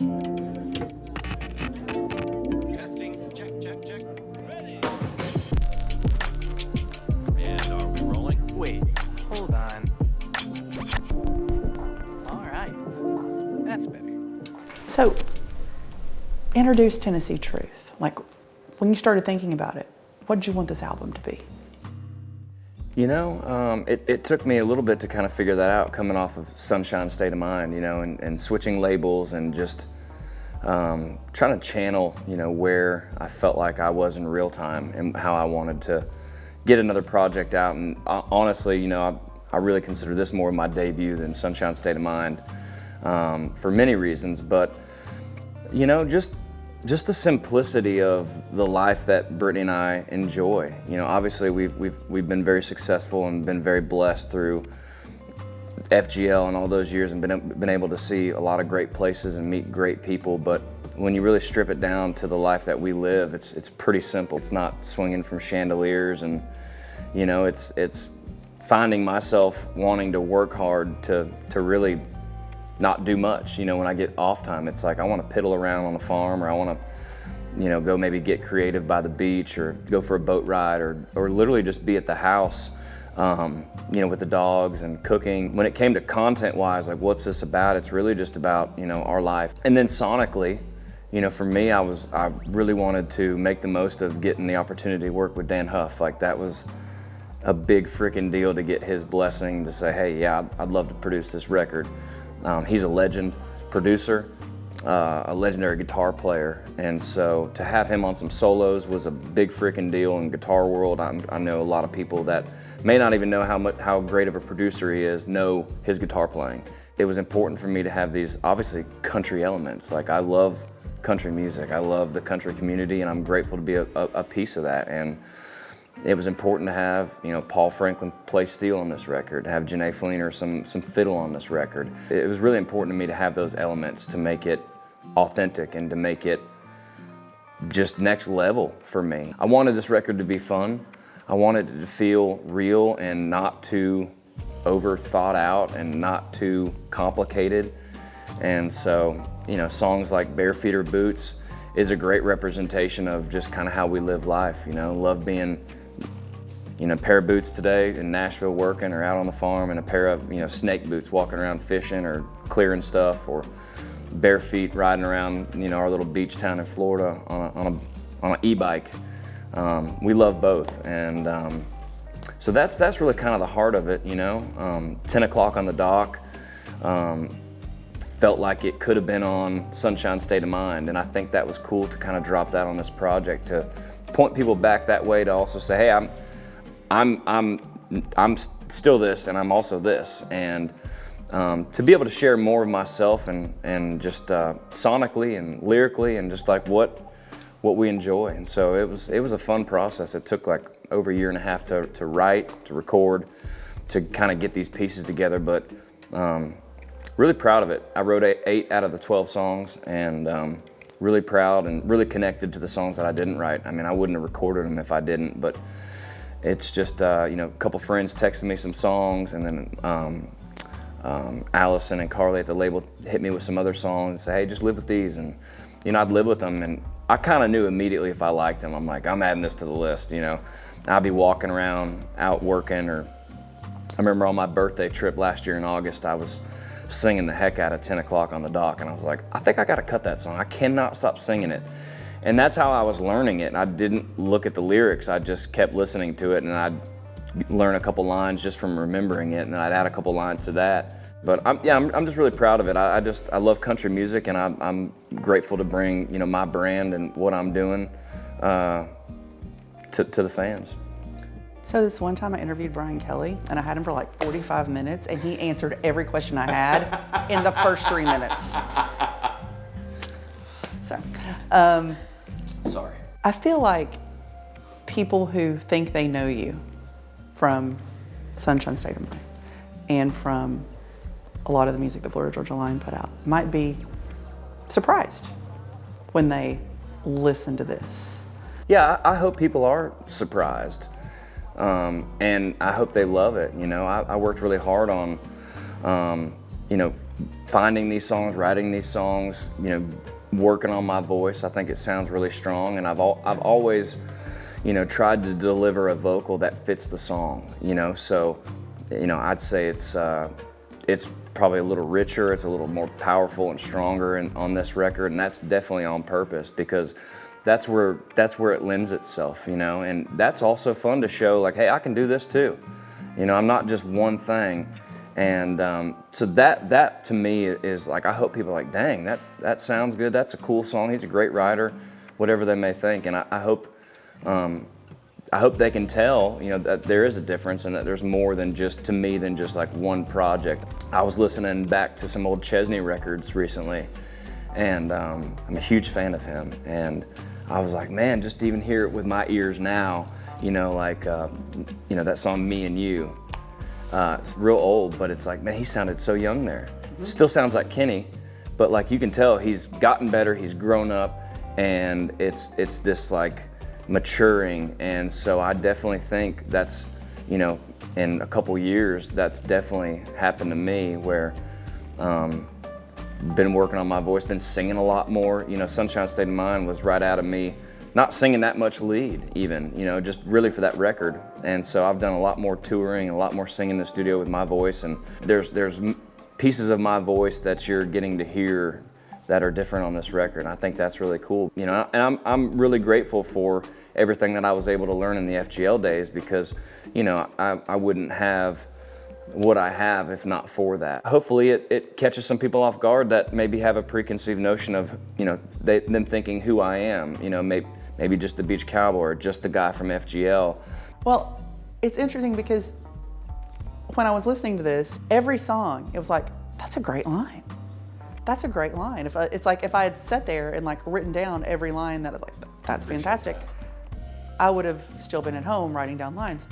Testing, check. Ready. And are we rolling? Wait, hold on. All right, that's better. So, introduce Tennessee Truth. Like, when you started thinking about it, what did you want this album to be? You know, it took me a little bit to kind of figure that out coming off of Sunshine State of Mind, you know, and switching labels and just trying to channel, you know, where I felt like I was in real time and how I wanted to get another project out. And honestly, you know, I really consider this more of my debut than Sunshine State of Mind for many reasons. But, you know, just the simplicity of the life that Brittany and I enjoy. You know, obviously we've been very successful and been very blessed through FGL and all those years and been able to see a lot of great places and meet great people. But when you really strip it down to the life that we live, it's pretty simple. It's not swinging from chandeliers, and you know, it's finding myself wanting to work hard to really not do much. You know, when I get off time, it's like I want to piddle around on a farm, or I want to, you know, go maybe get creative by the beach, or go for a boat ride, or literally just be at the house, you know, with the dogs and cooking. When it came to content-wise, like what's this about? It's really just about, you know, our life. And then sonically, you know, for me, I really wanted to make the most of getting the opportunity to work with Dan Huff. Like that was a big freaking deal to get his blessing to say, hey, yeah, I'd love to produce this record. He's a legend producer, a legendary guitar player, and so to have him on some solos was a big freaking deal in guitar world. I know a lot of people that may not even know how great of a producer he is know his guitar playing. It was important for me to have these obviously country elements. Like I love country music, I love the country community, and I'm grateful to be a piece of that. And it was important to have, you know, Paul Franklin play steel on this record, to have Janae Fleener some fiddle on this record. It was really important to me to have those elements to make it authentic and to make it just next level for me. I wanted this record to be fun. I wanted it to feel real and not too over thought out and not too complicated. And so, you know, songs like Bare Feet or Boots is a great representation of just kind of how we live life, you know, love being, you know, a pair of boots today in Nashville working, or out on the farm, and a pair of, you know, snake boots walking around fishing or clearing stuff, or bare feet riding around, you know, our little beach town in Florida on an e-bike. We love both, and so that's really kind of the heart of it, you know. 10 o'clock on the dock felt like it could have been on Sunshine State of Mind, and I think that was cool to kind of drop that on this project, to point people back that way, to also say, hey, I'm still this, and I'm also this, and to be able to share more of myself and just sonically and lyrically and just like what we enjoy. And so it was a fun process. It took like over a year and a half to write, to record, to kind of get these pieces together, but really proud of it. I wrote 8 out of the 12 songs, and really proud and really connected to the songs that I didn't write. I mean, I wouldn't have recorded them if I didn't, but it's just, you know, a couple friends texted me some songs, and then Allison and Carly at the label hit me with some other songs and say, hey, just live with these. And, you know, I'd live with them, and I kind of knew immediately if I liked them. I'm like, I'm adding this to the list, you know. I'd be walking around out working, or I remember on my birthday trip last year in August, I was singing the heck out of 10 o'clock on the dock, and I was like, I think I got to cut that song. I cannot stop singing it. And that's how I was learning it. I didn't look at the lyrics. I just kept listening to it, and I'd learn a couple lines just from remembering it, and then I'd add a couple lines to that. But I'm just really proud of it. I love country music, and I'm grateful to bring, you know, my brand and what I'm doing to the fans. So this one time I interviewed Brian Kelley, and I had him for like 45 minutes, and he answered every question I had in the first 3 minutes. So, Sorry. I feel like people who think they know you from Sunshine State of Mind and from a lot of the music that Florida Georgia Line put out might be surprised when they listen to this. Yeah, I hope people are surprised, and I hope they love it. You know, I worked really hard on you know, finding these songs, writing these songs, you know, working on my voice. I think it sounds really strong, and I've always, you know, tried to deliver a vocal that fits the song, you know. So, you know, I'd say it's probably a little richer, it's a little more powerful and stronger on this record, and that's definitely on purpose because that's where it lends itself, you know. And that's also fun to show, like, hey, I can do this too. You know, I'm not just one thing. And so that to me is like, I hope people are like, dang, that sounds good. That's a cool song. He's a great writer, whatever they may think. And I hope they can tell, you know, that there is a difference and that there's more than just, to me, than just like one project. I was listening back to some old Chesney records recently, and I'm a huge fan of him. And I was like, man, just to even hear it with my ears now, you know, like, you know, that song, Me and You. It's real old, but it's like, man, he sounded so young there. Still sounds like Kenny, but like you can tell he's gotten better, he's grown up, and it's this like maturing. And so I definitely think that's, you know, in a couple years, that's definitely happened to me where been working on my voice, been singing a lot more. You know, Sunshine State of Mind was right out of me not singing that much lead even, you know, just really for that record. And so I've done a lot more touring, a lot more singing in the studio with my voice, and there's pieces of my voice that you're getting to hear that are different on this record. And I think that's really cool, you know, and I'm really grateful for everything that I was able to learn in the FGL days because, you know, I wouldn't have what I have if not for that. Hopefully it catches some people off guard that maybe have a preconceived notion of, you know, them thinking who I am, you know, maybe just the beach cowboy or just the guy from FGL. Well, it's interesting because when I was listening to this, every song, it was like, that's a great line. That's a great line. It's like if I had sat there and like written down every line that I was like, that's fantastic, I would have still been at home writing down lines.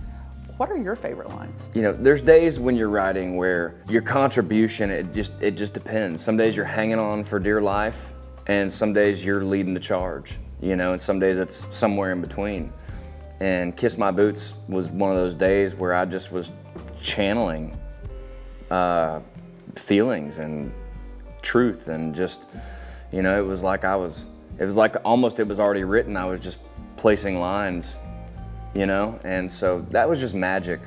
What are your favorite lines? You know, there's days when you're writing where your contribution, it just depends. Some days you're hanging on for dear life, and some days you're leading the charge, you know, and some days it's somewhere in between. And Kiss My Boots was one of those days where I just was channeling feelings and truth, and just, you know, it was like almost it was already written. I was just placing lines, you know, and so that was just magic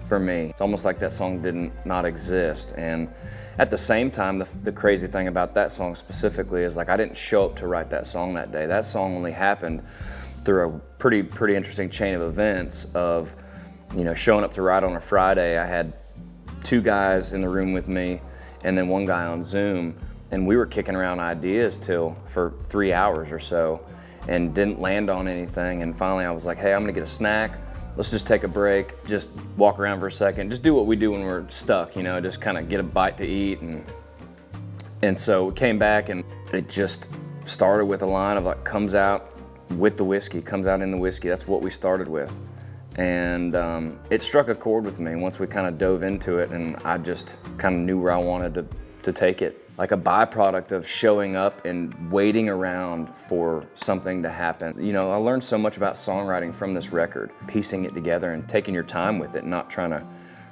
for me. It's almost like that song didn't not exist. And at the same time, the crazy thing about that song specifically is like I didn't show up to write that song that day. That song only happened through a pretty interesting chain of events of, you know, showing up to write on a Friday. I had 2 guys in the room with me and then 1 guy on Zoom, and we were kicking around ideas for 3 hours or so and didn't land on anything. And finally I was like, hey, I'm gonna get a snack. Let's just take a break, just walk around for a second, just do what we do when we're stuck, you know, just kind of get a bite to eat. And so we came back, and it just started with a line of like, comes out with the whiskey, comes out in the whiskey. That's what we started with. And it struck a chord with me once we kind of dove into it, and I just kind of knew where I wanted to take it. Like a byproduct of showing up and waiting around for something to happen. You know, I learned so much about songwriting from this record, piecing it together and taking your time with it, not trying to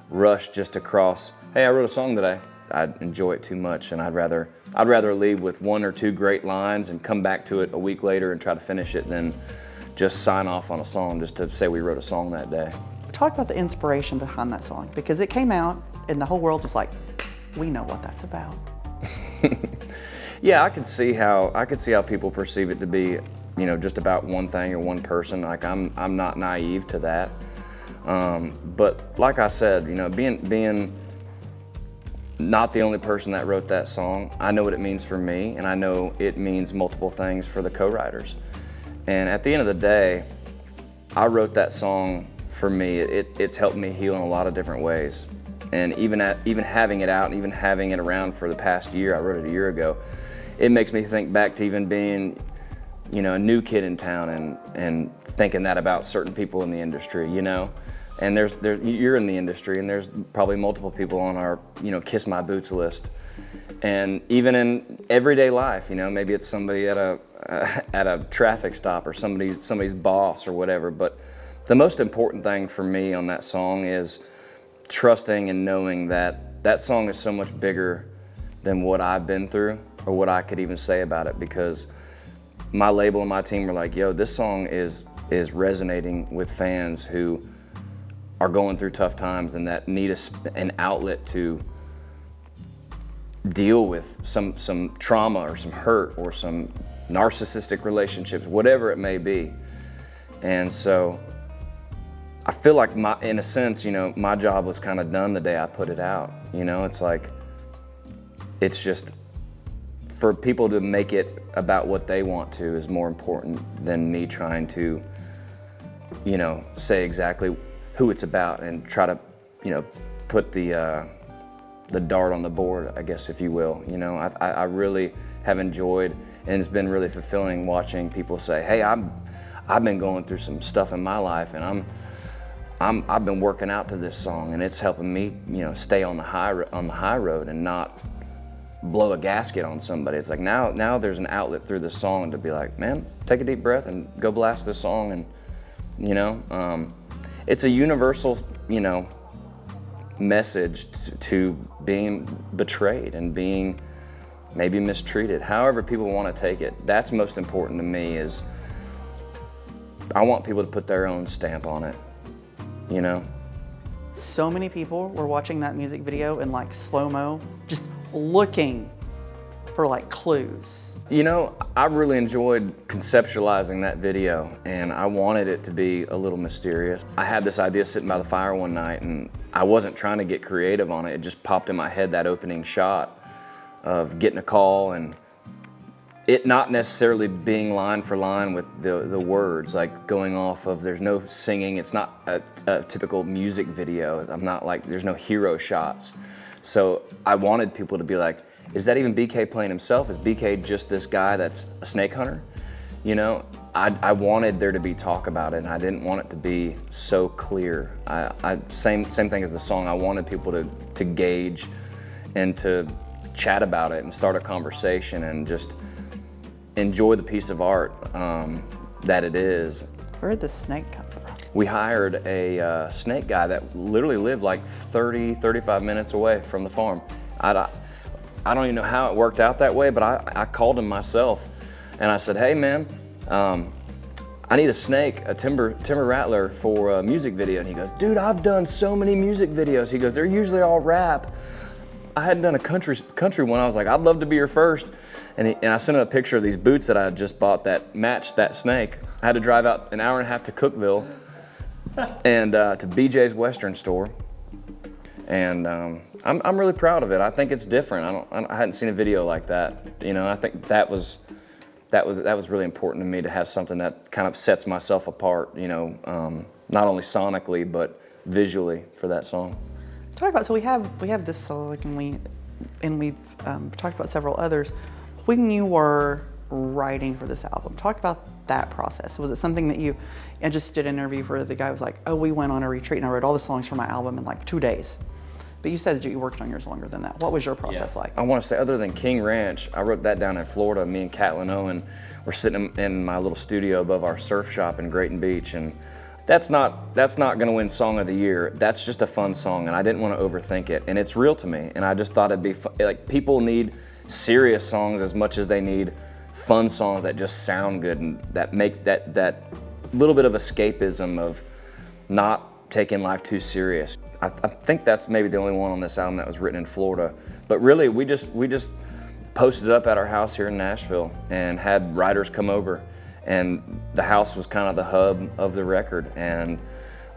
rush just across, hey, I wrote a song today. I'd enjoy it too much, and I'd rather leave with 1 or 2 great lines and come back to it a week later and try to finish it than just sign off on a song just to say we wrote a song that day. Talk about the inspiration behind that song, because it came out and the whole world was like, we know what that's about. Yeah, I could see how people perceive it to be, you know, just about one thing or one person. Like I'm not naive to that. But like I said, you know, being not the only person that wrote that song, I know what it means for me, and I know it means multiple things for the co-writers. And at the end of the day, I wrote that song for me. It's helped me heal in a lot of different ways. And even having it out, and even having it around for the past year, I wrote it a year ago, it makes me think back to even being, you know, a new kid in town and thinking that about certain people in the industry, you know. And you're in the industry, and there's probably multiple people on our, you know, Kiss My Boots list. And even in everyday life, you know, maybe it's somebody at a traffic stop or somebody's boss or whatever. But the most important thing for me on that song is trusting and knowing that that song is so much bigger than what I've been through or what I could even say about it, because my label and my team were like, yo, this song is resonating with fans who are going through tough times and that need an outlet to deal with some trauma or some hurt or some narcissistic relationships, whatever it may be. And so I feel like in a sense, my job was kind of done the day I put it out. It's like, it's just, for people to make it about what they want to is more important than me trying to, say exactly who it's about and try to, put the dart on the board, I guess, if you will. I really have enjoyed, and it's been really fulfilling watching people say, hey, I've been going through some stuff in my life, and I've been working out to this song, and it's helping me, stay on the high road and not blow a gasket on somebody. It's like now there's an outlet through this song to be like, man, take a deep breath and go blast this song, and it's a universal, message to being betrayed and being maybe mistreated. However people want to take it, that's most important to me. Is I want people to put their own stamp on it. So many people were watching that music video in like slow-mo, just looking for like clues. I really enjoyed conceptualizing that video, and I wanted it to be a little mysterious. I had this idea sitting by the fire one night, and I wasn't trying to get creative on it. It just popped in my head, that opening shot of getting a call and it not necessarily being line for line with the words, like going off of, there's no singing, it's not a typical music video. I'm not like, there's no hero shots. So I wanted people to be like, is that even BK playing himself? Is BK just this guy that's a snake hunter? I wanted there to be talk about it, and I didn't want it to be so clear. Same thing as the song. I wanted people to gauge and to chat about it and start a conversation and just enjoy the piece of art that it is. Where did the snake come from? We hired a snake guy that literally lived like 35 minutes away from the farm. I don't even know how it worked out that way, but I called him myself and I said, hey man, I need a snake, a timber rattler for a music video. And he goes, dude, I've done so many music videos. He goes, they're usually all rap. I hadn't done a country one. I was like, I'd love to be your first. And I sent him a picture of these boots that I had just bought that matched that snake. I had to drive out an hour and a half to Cookeville and to BJ's Western store. And I'm really proud of it. I think it's different. I hadn't seen a video like that. I think that was really important to me, to have something that kind of sets myself apart. Not only sonically but visually for that song. Talk about, so we have this song, and we've talked about several others. When you were writing for this album, talk about that process. Was it something that I just did an interview where the guy was like, oh, we went on a retreat and I wrote all the songs for my album in like 2 days. But you said that you worked on yours longer than that. What was your process like? I want to say, other than King Ranch, I wrote that down in Florida. Me and Catlin Owen were sitting in my little studio above our surf shop in Grayton Beach, and that's not going to win Song of the Year. That's just a fun song, and I didn't want to overthink it. And it's real to me, and I just thought it'd be fun. Like, people need serious songs as much as they need fun songs that just sound good and that make that little bit of escapism of not taking life too serious. I think that's maybe the only one on this album that was written in Florida. But really, we just posted up at our house here in Nashville and had writers come over. And the house was kind of the hub of the record. And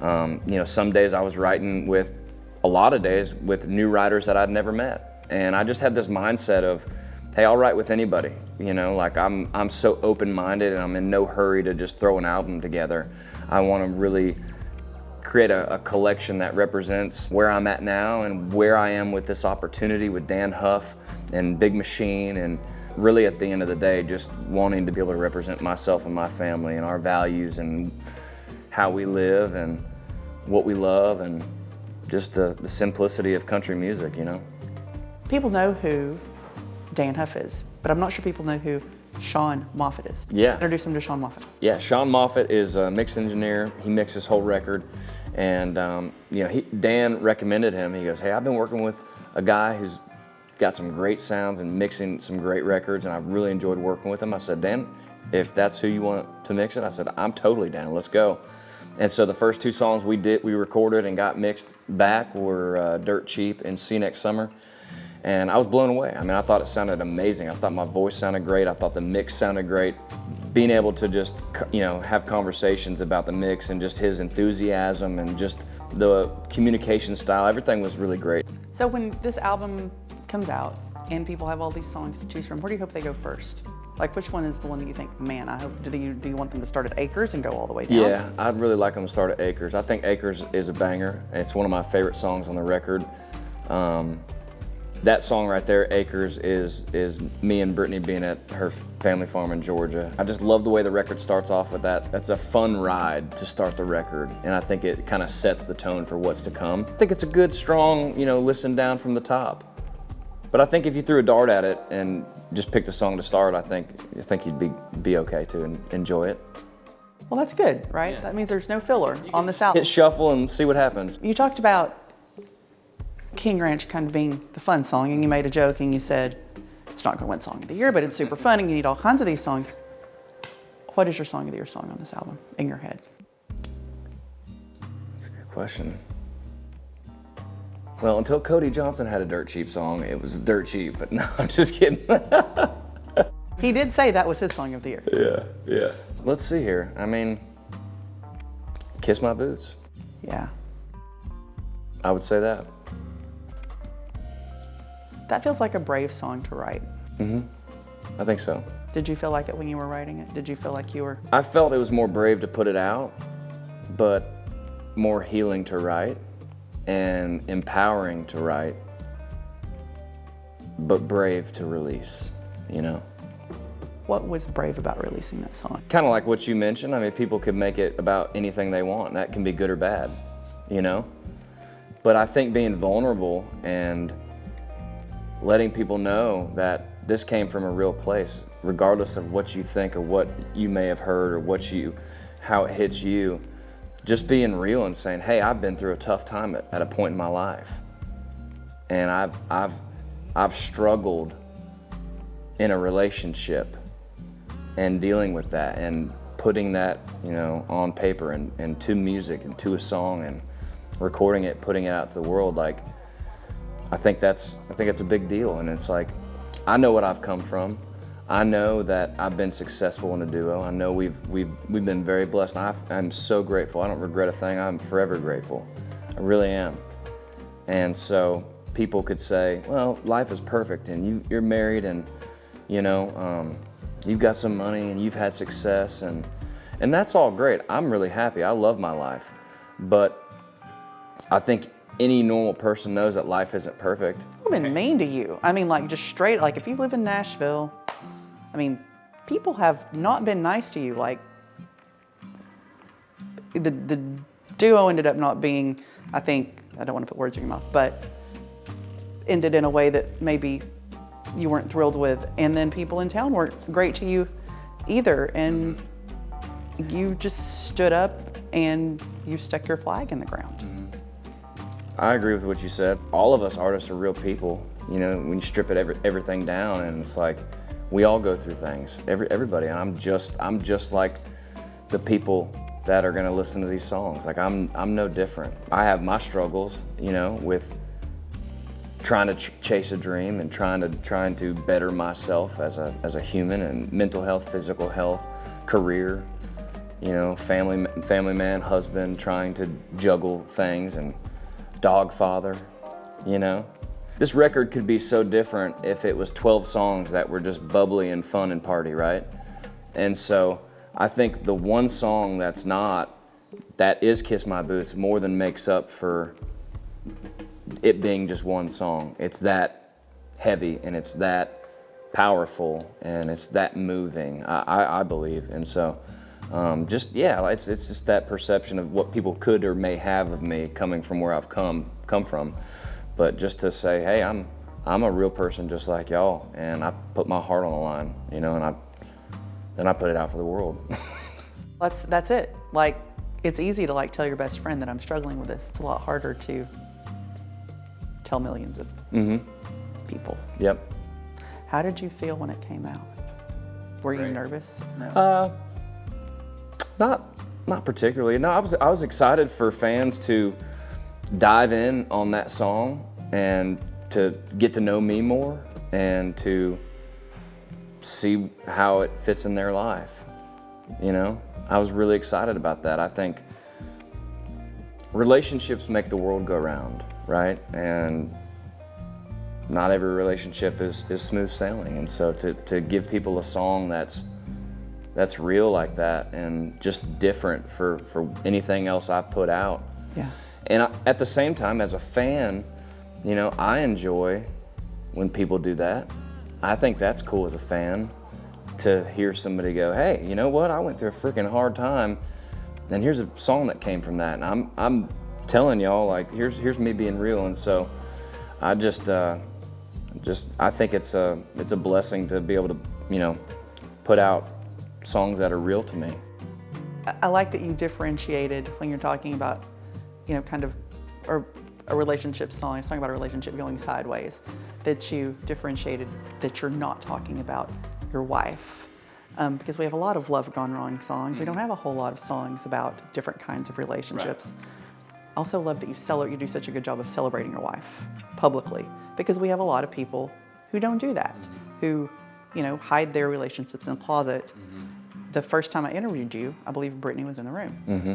some days I was writing with, a lot of days, with new writers that I'd never met. And I just had this mindset of, hey, I'll write with anybody. Like I'm so open-minded, and I'm in no hurry to just throw an album together. I want to really create a collection that represents where I'm at now and where I am with this opportunity with Dan Huff and Big Machine, and really at the end of the day, just wanting to be able to represent myself and my family and our values and how we live and what we love, and just the simplicity of country music, People know who Dan Huff is, but I'm not sure people know who Sean Moffett is. Yeah. Introduce him to Sean Moffett. Yeah, Sean Moffett is a mix engineer. He mixed his whole record. And Dan recommended him. He goes, hey, I've been working with a guy who's got some great sounds and mixing some great records, and I really enjoyed working with him. I said, Dan, if that's who you want to mix it, I said, I'm totally down, let's go. And so the first 2 songs we recorded and got mixed back were Dirt Cheap and See Next Summer. And I was blown away. I mean, I thought it sounded amazing. I thought my voice sounded great. I thought the mix sounded great. Being able to just, have conversations about the mix and just his enthusiasm and just the communication style, everything was really great. So when this album comes out and people have all these songs to choose from, where do you hope they go first? Like, which one is the one that you think, man, I hope, do you want them to start at Acres and go all the way down? Yeah, I'd really like them to start at Acres. I think Acres is a banger. It's one of my favorite songs on the record. That song right there, Acres, is me and Brittany being at her family farm in Georgia. I just love the way the record starts off with that. That's a fun ride to start the record, and I think it kind of sets the tone for what's to come. I think it's a good, strong, listen down from the top. But I think if you threw a dart at it and just picked a song to start, I think you'd be okay to enjoy it. Well, that's good, right? Yeah. That means there's no filler on this album. Hit shuffle and see what happens. You talked about King Ranch kind of being the fun song, and you made a joke and you said, it's not going to win Song of the Year, but it's super fun and you need all kinds of these songs. What is your Song of the Year song on this album in your head? That's a good question. Well, until Cody Johnson had a Dirt Cheap song, it was Dirt Cheap, but no, I'm just kidding. He did say that was his Song of the Year. Yeah. Let's see here. I mean, Kiss My Boots. Yeah. I would say that. That feels like a brave song to write. I think so. Did you feel like it when you were writing it? Did you feel like you were... I felt it was more brave to put it out, but more healing to write and empowering to write, but brave to release, What was brave about releasing that song? Kind of like what you mentioned. I mean, people could make it about anything they want. That can be good or bad, But I think being vulnerable and letting people know that this came from a real place, regardless of what you think or what you may have heard or how it hits you, just being real and saying, hey, I've been through a tough time at a point in my life. And I've struggled in a relationship and dealing with that and putting that, on paper and to music and to a song and recording it, putting it out to the world. Like, I think it's a big deal. And it's like, I know what I've come from. I know that I've been successful in a duo. I know we've been very blessed. And I'm so grateful. I don't regret a thing. I'm forever grateful. I really am. And so people could say, well, life is perfect and you're married and, you've got some money and you've had success and that's all great. I'm really happy. I love my life. But I think any normal person knows that life isn't perfect. I've been mean to you. I mean, like, just straight, like, if you live in Nashville, I mean, people have not been nice to you. Like, the duo ended up not being, I think, I don't want to put words in your mouth, but ended in a way that maybe you weren't thrilled with. And then people in town weren't great to you either. And you just stood up and you stuck your flag in the ground. I agree with what you said. All of us artists are real people. When you strip everything down, and it's like we all go through things. Everybody, and I'm just like the people that are gonna listen to these songs. Like I'm no different. I have my struggles, with trying to chase a dream and trying to better myself as a human, and mental health, physical health, career, family man, husband, trying to juggle things, and dog father, This record could be so different if it was 12 songs that were just bubbly and fun and party, right? And so I think the one song that is Kiss My Boots more than makes up for it being just one song. It's that heavy and it's that powerful and it's that moving, I believe. And so it's just that perception of what people could or may have of me coming from where I've come from. But just to say, hey, I'm a real person just like y'all, and I put my heart on the line, and I put it out for the world. That's it. Like, it's easy to tell your best friend that I'm struggling with this. It's a lot harder to tell millions of people. Yep. How did you feel when it came out? Were you Great. nervous? No. Not particularly. No, I was excited for fans to dive in on that song and to get to know me more and to see how it fits in their life. You know, I was really excited about that. I think relationships make the world go round, right? And not every relationship is smooth sailing. And so to give people a song that's real like that and just different for anything else I put out. Yeah. And at the same time, as a fan, you know, I enjoy when people do that. I think that's cool as a fan to hear somebody go, hey, you know what? I went through a freaking hard time, and here's a song that came from that. And I'm telling y'all, like, here's me being real. And so I I think it's a blessing to be able to, you know, put out songs that are real to me. I like that you differentiated when you're talking about, you know, kind of a relationship song, talking about a relationship going sideways, that you differentiated that you're not talking about your wife. Because we have a lot of love gone wrong songs. We don't have a whole lot of songs about different kinds of relationships. Right. I also love that you do such a good job of celebrating your wife publicly, because we have a lot of people who don't do that, who, you know, hide their relationships in a closet. Mm-hmm. The first time I interviewed you, I believe Brittany was in the room. Mm-hmm.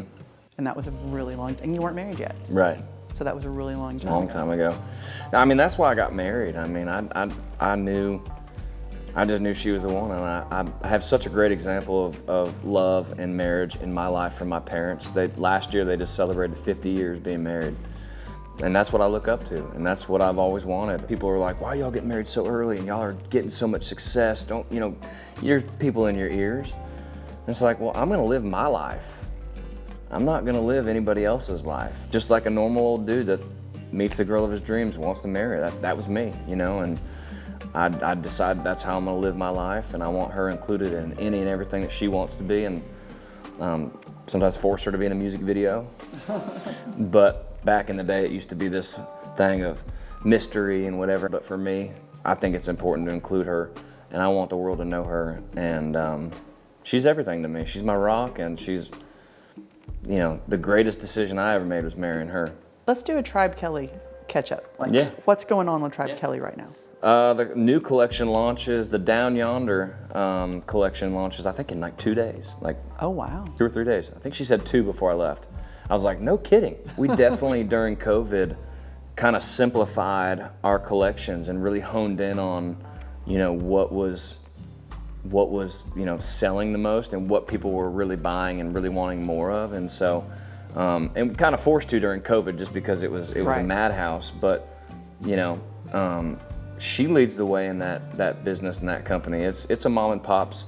And that was a really long time, and you weren't married yet. Right. So that was a really long time Long time ago. I mean, that's why I got married. I mean, I just knew she was the one, and I have such a great example of love and marriage in my life from my parents. Last year they just celebrated 50 years being married. And that's what I look up to, and that's what I've always wanted. People are like, why y'all getting married so early, and y'all are getting so much success? Don't, you know, there's people in your ears. And it's like, well, I'm gonna live my life. I'm not gonna live anybody else's life. Just like a normal old dude that meets the girl of his dreams and wants to marry her. That was me, you know, and I decided that's how I'm gonna live my life, and I want her included in any and everything that she wants to be, and sometimes force her to be in a music video. But back in the day, it used to be this thing of mystery and whatever. But for me, I think it's important to include her, and I want the world to know her. And she's everything to me. She's my rock, and she's, you know, the greatest decision I ever made was marrying her. Let's do a Tribe Kelley catch up. Like, yeah. What's going on with Tribe Kelley right now? The new collection launches, the Down Yonder collection launches, I think in like 2 days. Like, oh, wow. 2 or 3 days. I think she said 2 before I left. I was like, no kidding. We definitely, during COVID, kind of simplified our collections and really honed in on, you know, what was, you know, selling the most and what people were really buying and really wanting more of. And so, and kind of forced to during COVID just because it was right. A madhouse. But, you know, she leads the way in that business and that company. It's a mom and pops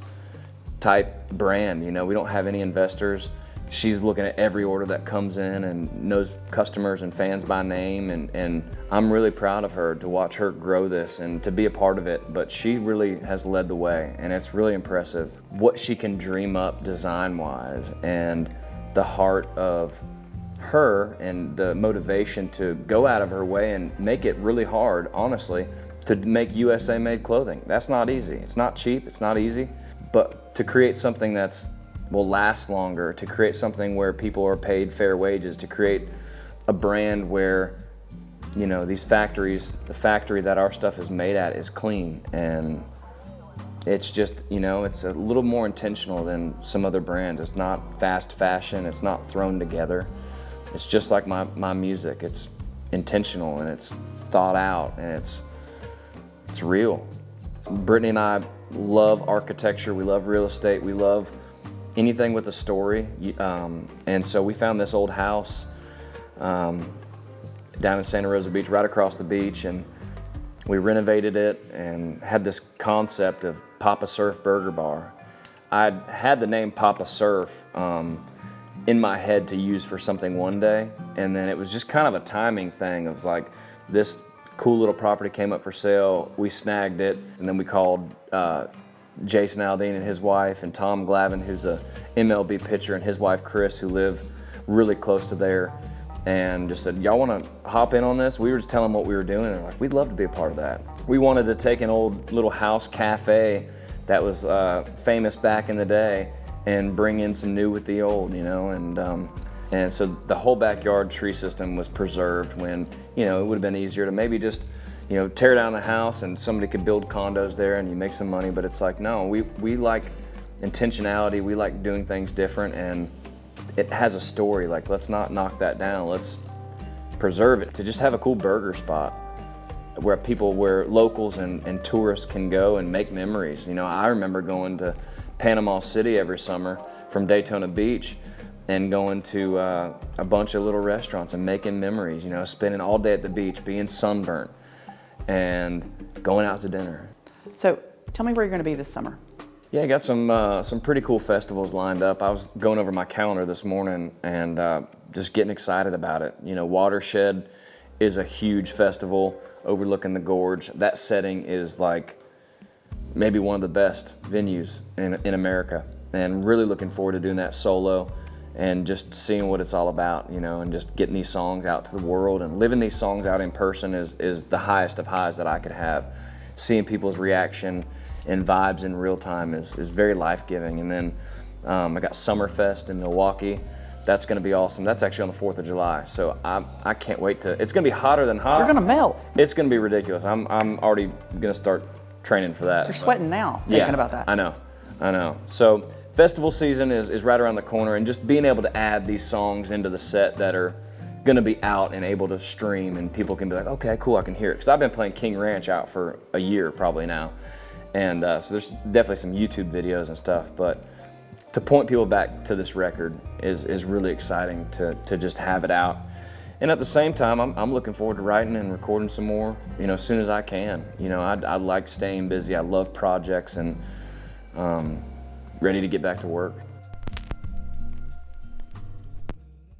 type brand. You know, we don't have any investors. She's looking at every order that comes in and knows customers and fans by name, and I'm really proud of her to watch her grow this and to be a part of it. But she really has led the way, and it's really impressive what she can dream up design-wise, and the heart of her and the motivation to go out of her way and make it really hard, honestly, to make USA-made clothing. That's not easy. It's not cheap, it's not easy, but to create something that's will last longer, to create something where people are paid fair wages, to create a brand where, you know, these factories, the factory that our stuff is made at is clean, and it's just, you know, it's a little more intentional than some other brands. It's not fast fashion, it's not thrown together. It's just like my music. It's intentional and it's thought out and it's real. Brittany and I love architecture, we love real estate, we love anything with a story, and so we found this old house down in Santa Rosa Beach, right across the beach, and we renovated it and had this concept of Papa Surf Burger Bar. I'd had the name Papa Surf in my head to use for something one day, and then it was just kind of a timing thing. It was like, this cool little property came up for sale, we snagged it, and then we called Jason Aldean and his wife, and Tom Glavine, who's a MLB pitcher, and his wife Chris, who live really close to there, and just said, y'all want to hop in on this? We were just telling them what we were doing, and they're like, we'd love to be a part of that. We wanted to take an old little house cafe that was famous back in the day and bring in some new with the old, you know, and so the whole backyard tree system was preserved when, you know, it would have been easier to maybe just, you know, tear down the house and somebody could build condos there and you make some money, but it's like, no, we like intentionality, we like doing things different, and it has a story. Like, let's not knock that down, let's preserve it. To just have a cool burger spot where locals and tourists can go and make memories. You know, I remember going to Panama City every summer from Daytona Beach and going to a bunch of little restaurants and making memories, you know, spending all day at the beach, being sunburnt, and going out to dinner. So tell me where you're going to be this summer. Yeah, I got some pretty cool festivals lined up. I was going over my calendar this morning and just getting excited about it. You know, Watershed is a huge festival overlooking the gorge. That setting is like maybe one of the best venues in America, and really looking forward to doing that solo and just seeing what it's all about, you know, and just getting these songs out to the world and living these songs out in person is the highest of highs that I could have. Seeing people's reaction and vibes in real time is very life-giving. And then I got Summerfest in Milwaukee. That's going to be awesome. That's actually on the 4th of July. So I can't wait to, it's going to be hotter than hot. You're going to melt. It's going to be ridiculous. I'm already going to start training for that. You're sweating now thinking about that. I know. So festival season is right around the corner, and just being able to add these songs into the set that are going to be out and able to stream, and people can be like, okay, cool, I can hear it. Because I've been playing King Ranch out for a year probably now. And so there's definitely some YouTube videos and stuff, but to point people back to this record is really exciting to just have it out. And at the same time, I'm looking forward to writing and recording some more, you know, as soon as I can. You know, I like staying busy. I love projects, and ready to get back to work.